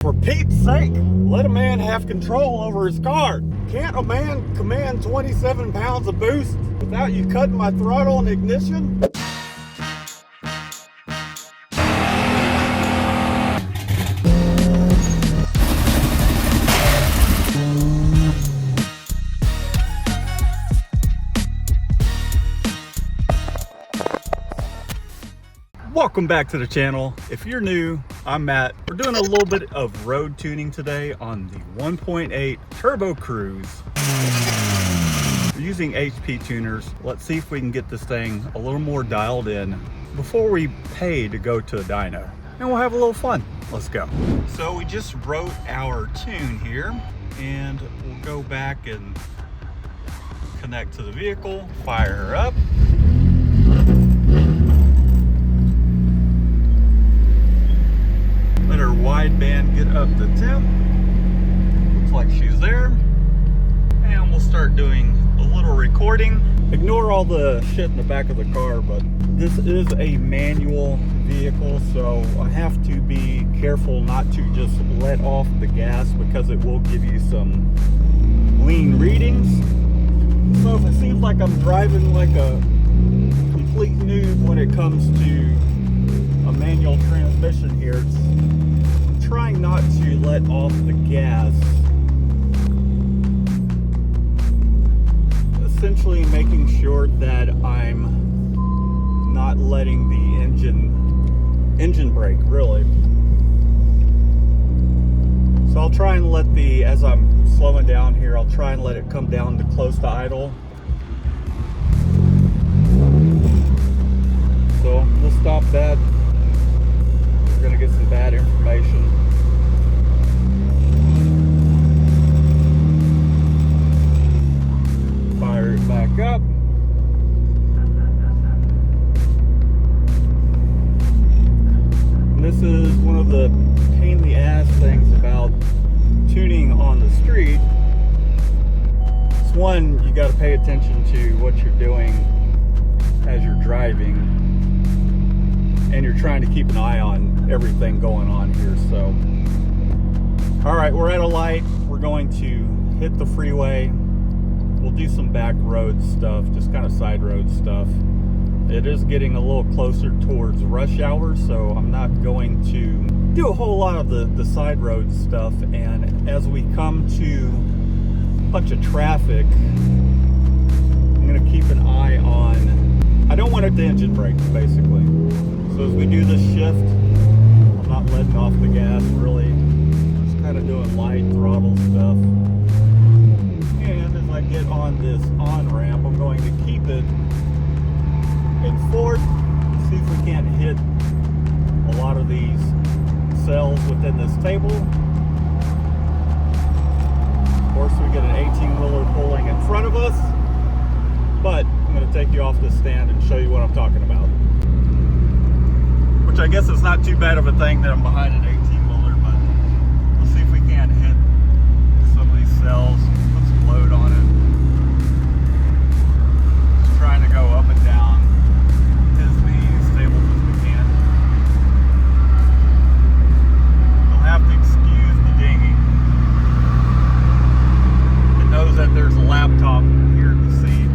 For Pete's sake, let a man have control over his car. Can't a man command 27 pounds of boost without you cutting my throttle and ignition? Welcome back to the channel. If you're new, I'm Matt. We're doing a little bit of road tuning today on the 1.8 Turbo Cruise. We're using HP tuners. Let's see if we can get this thing a little more dialed in before we pay to go to a dyno. And we'll have a little fun. Let's go. So we just wrote our tune here, and we'll go back and connect to the vehicle, fire her up. Let her wideband get up to 10. Looks like she's there. And we'll start doing a little recording. Ignore all the shit in the back of the car, but this is a manual vehicle, so I have to be careful not to just let off the gas because it will give you some lean readings. So if it seems like I'm driving like a complete noob when it comes to a manual transmission here, I'm trying not to let off the gas, essentially making sure that I'm not letting the engine brake, really. So I'll try and let as I'm slowing down here, I'll try and let it come down to close to idle. So we'll stop that. We're gonna get some bad information. Fire it back up. And this is one of the pain in the ass things about tuning on the street. It's one, you gotta pay attention to what you're doing as you're driving. And you're trying to keep an eye on everything going on here. So, all right, we're at a light. We're going to hit the freeway. We'll do some back road stuff, just kind of side road stuff. It is getting a little closer towards rush hour, so I'm not going to do a whole lot of the side road stuff. And as we come to a bunch of traffic, I'm going to keep an eye on, I don't want it to engine brake, basically. So as we do this shift, I'm not letting off the gas, really. Just kind of doing light throttle stuff. And as I get on this on-ramp, I'm going to keep it in fourth. See if we can't hit a lot of these cells within this table. Of course, we get an 18-wheeler pulling in front of us. But I'm going to take you off this stand and show you what I'm talking about. Which I guess is not too bad of a thing that I'm behind an 18-wheeler, but we'll see if we can't hit some of these cells, put some load on it. Just trying to go up and down as stable as we can. You'll have to excuse the dinging. It knows that there's a laptop here in the seat.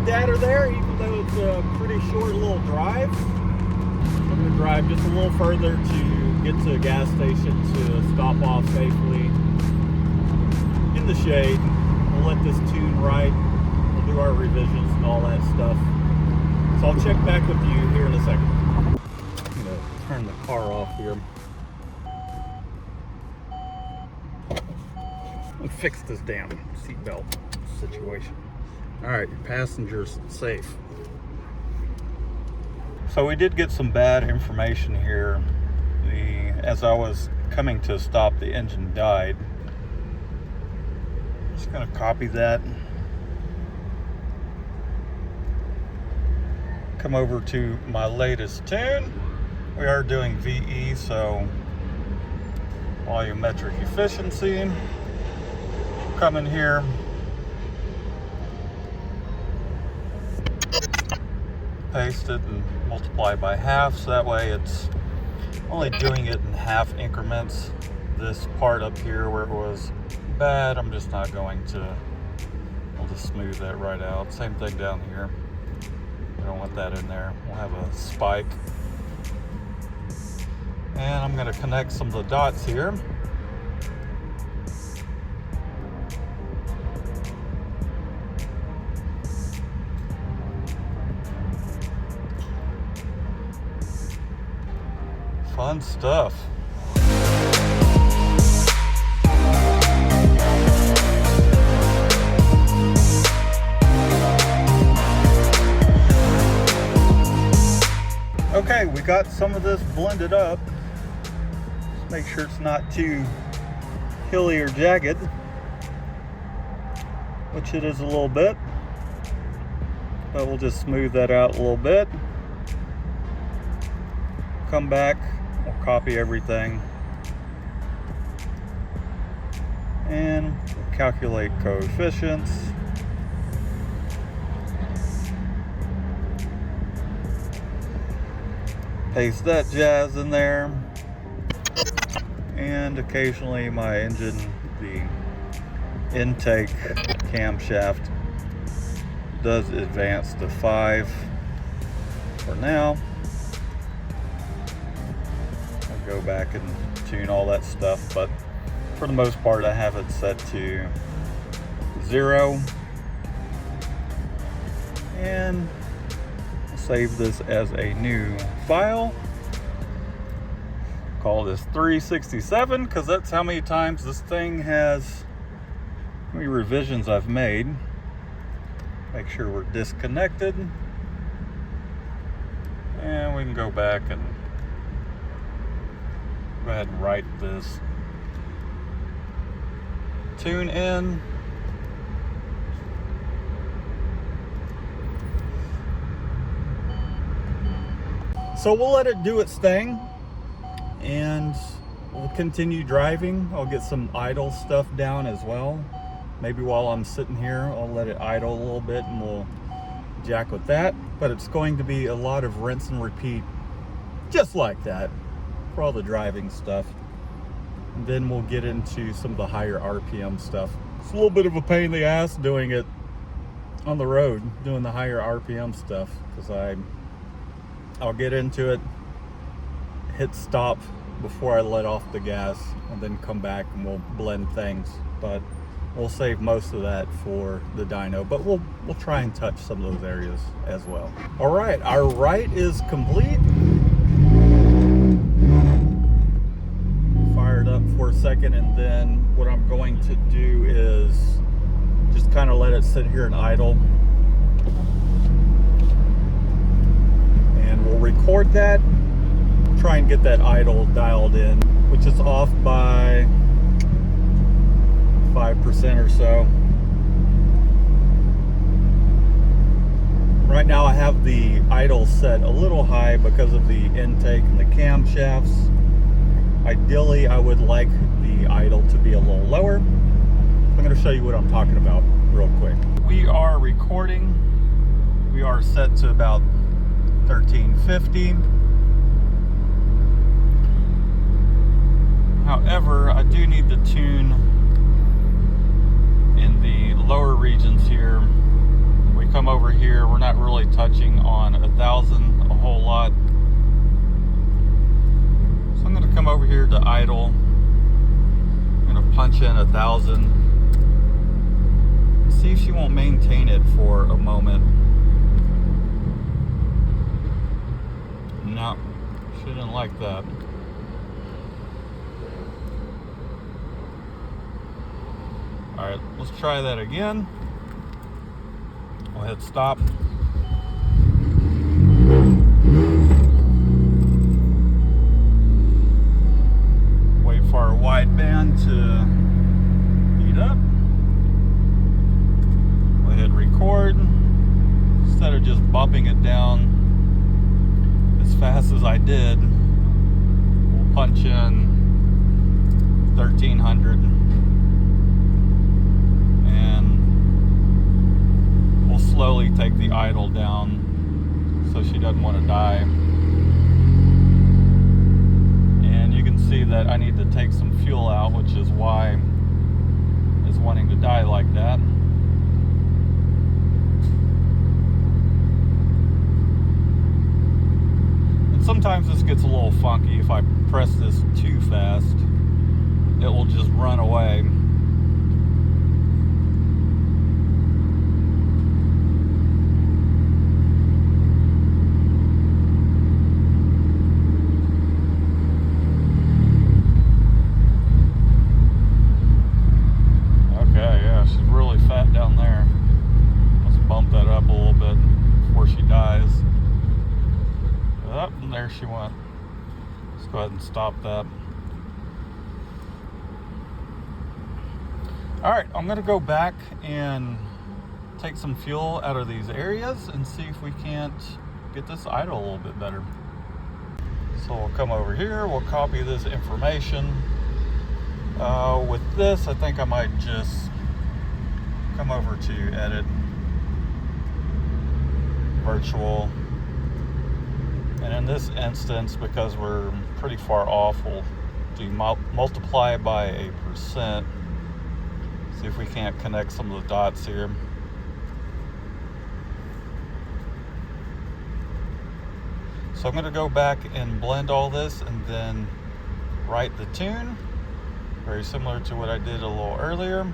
Data there, even though it's a pretty short little drive. I'm going to drive just a little further to get to a gas station to stop off safely in the shade. We'll let this tune ride. We'll do our revisions and all that stuff. So I'll check back with you here in a second. I'm gonna turn the car off here. And fix this damn seatbelt situation. All right, your passenger's safe. So we did get some bad information here. As I was coming to a stop, the engine died. Just gonna copy that. Come over to my latest tune. We are doing VE, so volumetric efficiency. Come in here. Paste it and multiply by half, so that way it's only doing it in half increments. This part up here where it was bad, I'm just not going to, I'll just smooth that right out. Same thing down here. We don't want that in there. We'll have a spike. And I'm going to connect some of the dots here. Fun stuff. Okay, we got some of this blended up. Just make sure it's not too hilly or jagged, which it is a little bit, but we'll just smooth that out a little bit. Come back, we'll copy everything and calculate coefficients. Paste that jazz in there. And occasionally my engine, the intake camshaft does advance to 5 for now. Go back and tune all that stuff, but for the most part I have it set to 0, and save this as a new file. Call this 367 because that's how many times this thing has, how many revisions I've made. Make sure we're disconnected, and we can go back and go ahead and write this tune in. So we'll let it do its thing and we'll continue driving. I'll get some idle stuff down as well. Maybe while I'm sitting here, I'll let it idle a little bit and we'll jack with that. But it's going to be a lot of rinse and repeat, just like that, for all the driving stuff. And then we'll get into some of the higher RPM stuff. It's a little bit of a pain in the ass doing it on the road, doing the higher RPM stuff, because I'll get into it, hit stop before I let off the gas, and then come back and we'll blend things. But we'll save most of that for the dyno, but we'll try and touch some of those areas as well. All right, our write is complete. Fired up for a second, and then what I'm going to do is just kind of let it sit here and idle. And we'll record that, try and get that idle dialed in, which is off by 5% or so. Right now I have the idle set a little high because of the intake and the camshafts. Ideally, I would like the idle to be a little lower. I'm going to show you what I'm talking about real quick. We are recording. We are set to about 1350. However, I do need to tune in the lower regions here. We come over here, we're not really touching on 1,000 a whole lot. So I'm going to come over here to idle. I'm going to punch in 1,000. See if she won't maintain it for a moment. No, she didn't like that. Alright, let's try that again. We'll hit stop. Wait for our wideband to heat up. We'll hit record. Instead of just bumping it down as fast as I did, we'll punch in 1300 and we'll slowly take the idle down so she doesn't want to die. And you can see that I need to take some fuel out, which is why it's wanting to die like that. Sometimes this gets a little funky. If I press this too fast, it will just run away. Okay, yeah, she's really fat down there. Let's bump that up a little bit before she dies. And there she went. Let's go ahead and stop that. Alright, I'm going to go back and take some fuel out of these areas and see if we can't get this idle a little bit better. So we'll come over here, we'll copy this information. With this, I think I might just come over to edit, virtual. And in this instance, because we're pretty far off, we'll do multiply by a %. See if we can't connect some of the dots here. So I'm going to go back and blend all this and then write the tune. Very similar to what I did a little earlier.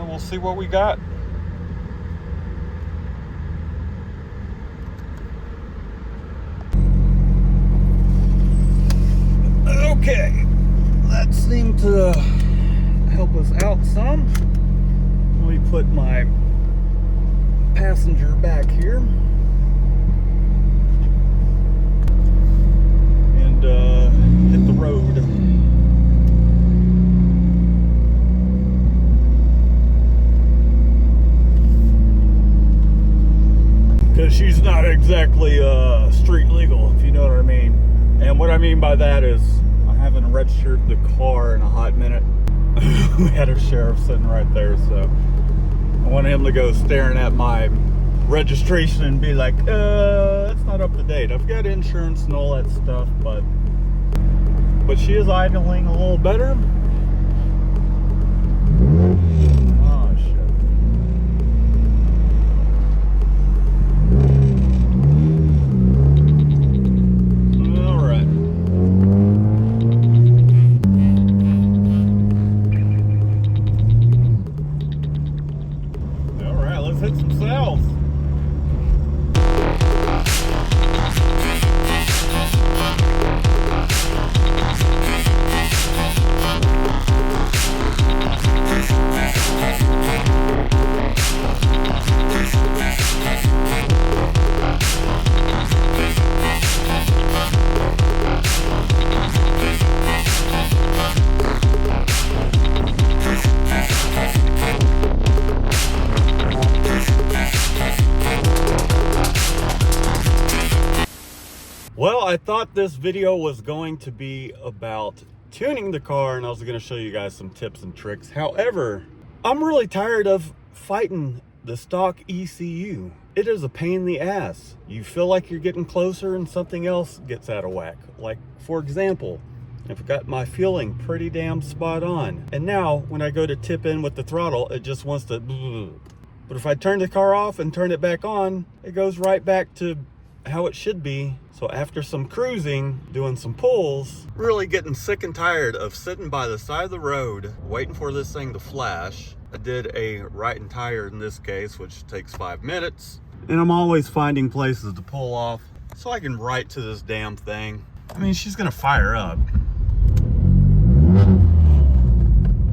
We'll see what we got. Okay, that seemed to help us out some. Let me put my passenger back here and hit the road. Because she's not exactly street legal, if you know what I mean. And what I mean by that is I haven't registered the car in a hot minute. We had a sheriff sitting right there, so I want him to go staring at my registration and be like, it's not up to date. I've got insurance and all that stuff, but she is idling a little better. Oh, shit. Hit some cells. Well, I thought this video was going to be about tuning the car and I was going to show you guys some tips and tricks. However, I'm really tired of fighting the stock ECU. It is a pain in the ass. You feel like you're getting closer and something else gets out of whack. Like, for example, I've got my fueling pretty damn spot on. And now when I go to tip in with the throttle, it just wants to... But if I turn the car off and turn it back on, it goes right back to how it should be. So after some cruising, doing some pulls, really getting sick and tired of sitting by the side of the road, waiting for this thing to flash. I did a right and tire in this case, which takes 5 minutes. And I'm always finding places to pull off so I can write to this damn thing. I mean, she's gonna fire up.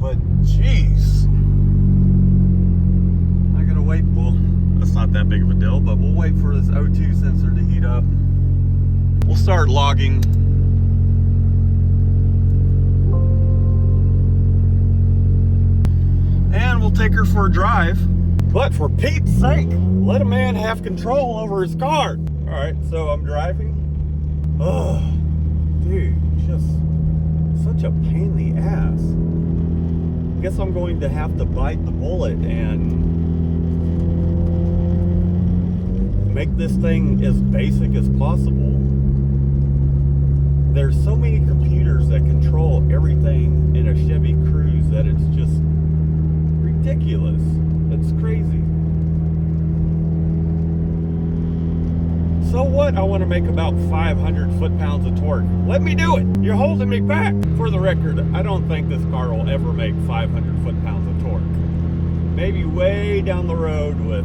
But jeez. I gotta wait. Well, that's not that big of a deal, but we'll wait for this O2 sensor to heat up. We'll start logging. And we'll take her for a drive. But for Pete's sake, let a man have control over his car. All right, so I'm driving. Oh, dude, just such a pain in the ass. I guess I'm going to have to bite the bullet and make this thing as basic as possible. There's so many computers that control everything in a Chevy Cruze that it's just ridiculous. It's crazy. So what? I want to make about 500 foot-pounds of torque. Let me do it. You're holding me back. For the record, I don't think this car will ever make 500 foot-pounds of torque. Maybe way down the road with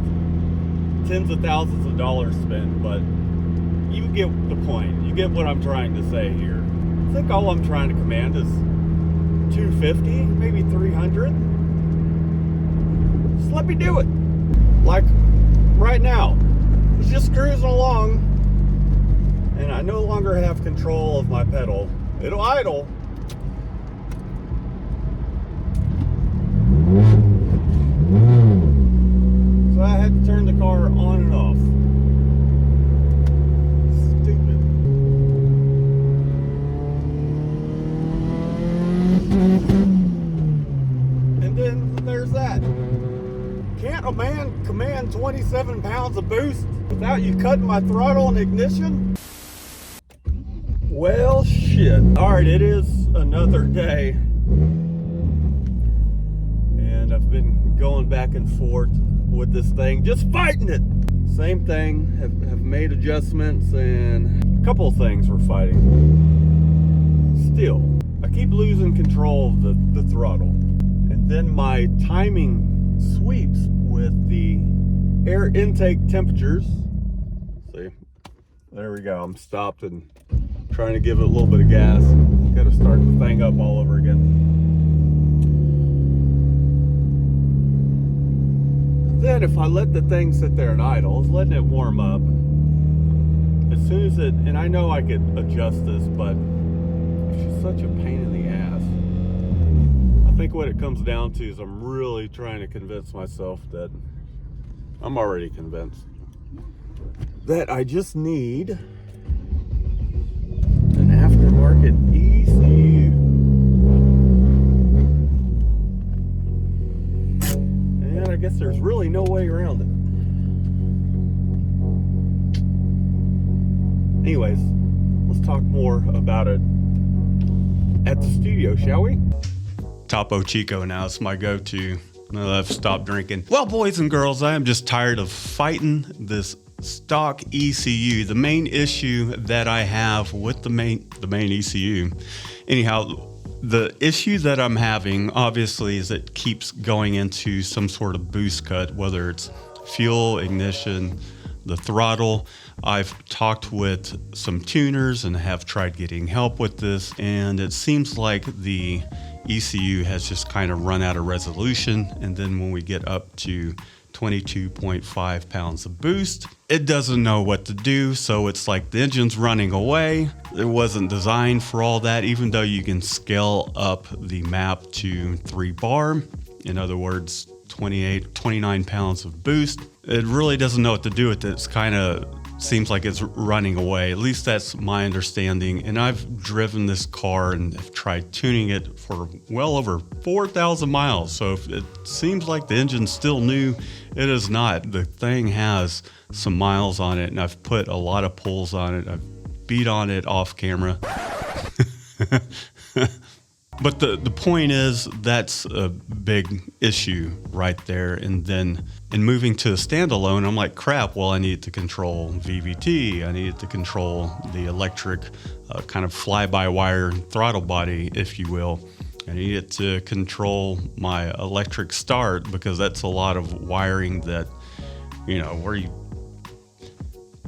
tens of thousands of dollars spent, but you get the point. You get what I'm trying to say here. I think all I'm trying to command is 250, maybe 300. Just let me do it. Like right now. It's just cruising along, and I no longer have control of my pedal. It'll idle. So I had to turn the car on and off. Stupid. And then there's that. Can't a man command 27 pounds of boost without you cutting my throttle and ignition? Well, shit. All right, it is another day. And I've been going back and forth with this thing, just fighting it. Same thing, have made adjustments, and a couple of things we're fighting. Still, I keep losing control of the throttle. And then my timing sweeps with the air intake temperatures. See, there we go. I'm stopped and trying to give it a little bit of gas. Got to start the thing up all over again. Then if I let the thing sit there and idle, it's letting it warm up. As soon as it, and I know I could adjust this, but it's just such a pain in the ass. I think what it comes down to is I'm really trying to convince myself that, I'm already convinced, that I just need an aftermarket ECU. And I guess there's really no way around it. Anyways, let's talk more about it at the studio, shall we? Topo Chico now is my go-to. Now that I've stopped drinking. Well, boys and girls, I am just tired of fighting this stock ECU. The main issue that I have with the main ECU, anyhow, the issue that I'm having obviously is it keeps going into some sort of boost cut, whether it's fuel, ignition, the throttle. I've talked with some tuners and have tried getting help with this, and it seems like the ECU has just kind of run out of resolution, and then when we get up to 22.5 pounds of boost, it doesn't know what to do. So it's like the engine's running away. It wasn't designed for all that, even though you can scale up the map to 3 bar. In other words, 29 pounds of boost. It really doesn't know what to do with it. It's kind of seems like it's running away. At least that's my understanding. And I've driven this car and have tried tuning it for well over 4,000 miles. So if it seems like the engine's still new, it is not. The thing has some miles on it, and I've put a lot of pulls on it. I've beat on it off camera. But the point is, that's a big issue right there. And then in moving to a standalone, I'm like, crap, well, I need to control VVT. I need to control the electric kind of fly-by-wire throttle body, if you will. I need it to control my electric start, because that's a lot of wiring that, you know,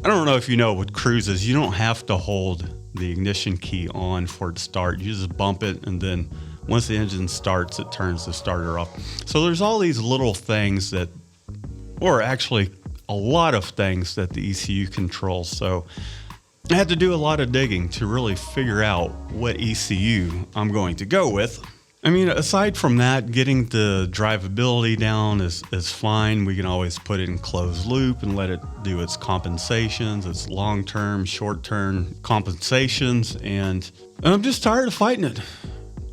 I don't know if you know with cruises, you don't have to hold the ignition key on for it to start. You just bump it, and then once the engine starts, it turns the starter off. So there's all these little things that, or actually a lot of things that the ECU controls. So I had to do a lot of digging to really figure out what ECU I'm going to go with. I mean, aside from that, getting the drivability down is fine. We can always put it in closed loop and let it do its compensations, its long-term, short-term compensations. And I'm just tired of fighting it.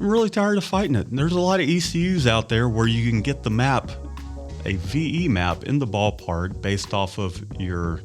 I'm really tired of fighting it. And there's a lot of ECUs out there where you can get the map, a VE map in the ballpark based off of your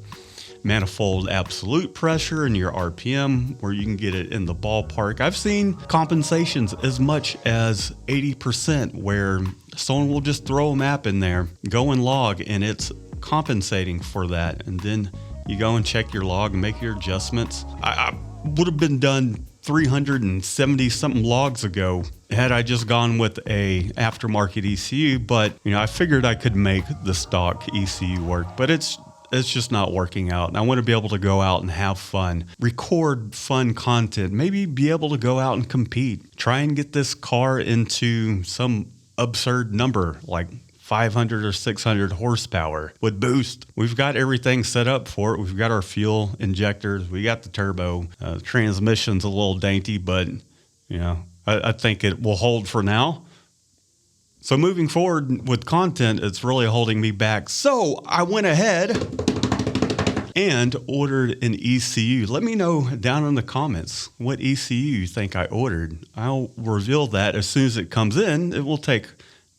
manifold absolute pressure and your RPM, where you can get it in the ballpark. I've seen compensations as much as 80%, where someone will just throw a map in there, go and log, and it's compensating for that. And then you go and check your log and make your adjustments. I would have been done 370 something logs ago had I just gone with a aftermarket ECU, but you know, I figured I could make the stock ECU work, but it's just not working out. And I want to be able to go out and have fun, record fun content, maybe be able to go out and compete, try and get this car into some absurd number like 500 or 600 horsepower with boost. We've got everything set up for it. We've got our fuel injectors. We got the turbo. Transmission's a little dainty, but you know, I think it will hold for now. So moving forward with content, it's really holding me back. So I went ahead and ordered an ECU. Let me know down in the comments what ECU you think I ordered. I'll reveal that as soon as it comes in. It will take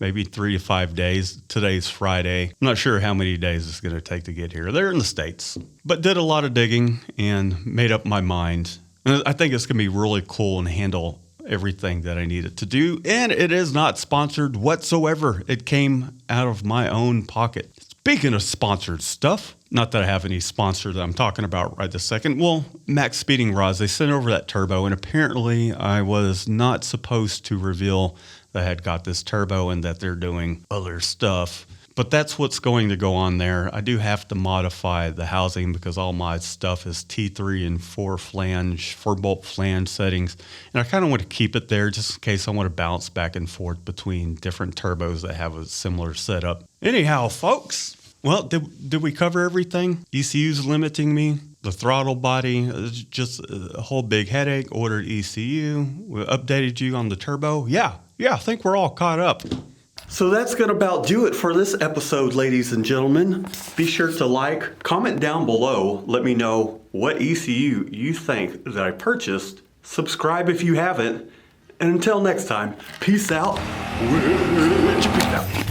maybe 3 to 5 days. Today's Friday. I'm not sure how many days it's going to take to get here. They're in the States, but did a lot of digging and made up my mind. And I think it's going to be really cool and handle everything that I needed to do. And it is not sponsored whatsoever. It came out of my own pocket. Speaking of sponsored stuff, not that I have any sponsor that I'm talking about right this second. Well, Max Speeding Rods, they sent over that turbo, and apparently I was not supposed to reveal that I had got this turbo and that they're doing other stuff. But that's what's going to go on there. I do have to modify the housing because all my stuff is T3 and 4-bolt flange settings. And I kind of want to keep it there just in case I want to bounce back and forth between different turbos that have a similar setup. Anyhow, folks, well, did we cover everything? ECU's limiting me. The throttle body is just a whole big headache. Ordered ECU. We updated you on the turbo. Yeah, I think we're all caught up. So that's going to about do it for this episode, ladies and gentlemen. Be sure to like, comment down below. Let me know what ECU you think that I purchased. Subscribe if you haven't. And until next time, peace out. Peace out.